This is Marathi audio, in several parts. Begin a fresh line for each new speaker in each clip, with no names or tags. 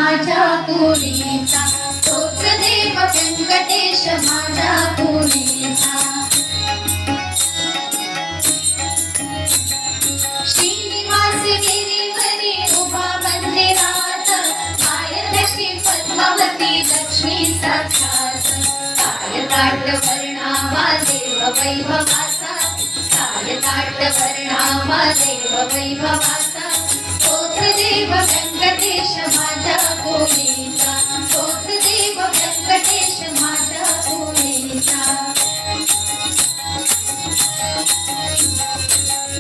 माझ्या कुणीचा, तोच देव व्यंकटेश माझ्या कुणीचा. श्रीनिवास गिरीवरी उभा मंदिरात, पायथ्याशी पद्मावती लक्ष्मी साक्षात. काळताट वर्णावा देव वैभवाचा, काळताट वर्णावा देव वैभवाचा. तोच देव व्यंकटेश माझ्या कुणीचा, तोच देव व्यंकटेश माझ्या कुणीचा.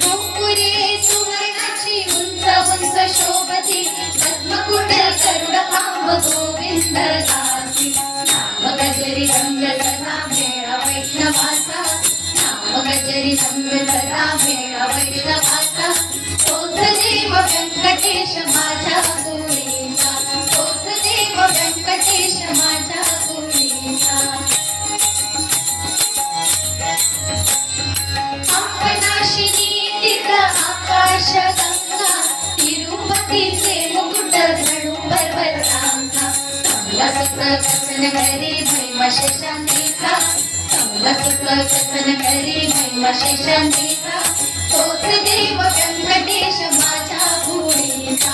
गोपुरे सुवर्णाची उंच उंच शोभती, पद्मकुंडल गरुड खांब गोविंद दासी. नाम गजरी रंग सदा भेळ वैष्णवाचा, नाम गजरी रंग सदा भेळ वैष्णवाचा. तोच देव व्यंकटेश माझ्या कुणीचा, तोच देव व्यंकटेश माझ्या कुणीचा. आपणाशिनी तीर्थ आकाश गंगा, तिरुपतीचे मुकुट धरू पर्वतांचा. कमला सुख कथन करी महिमा शेषांतीचा, कमला सुख कथन करी महिमा शेषांतीचा. तोच देव व्यंकटेश माझ्या कुणीचा,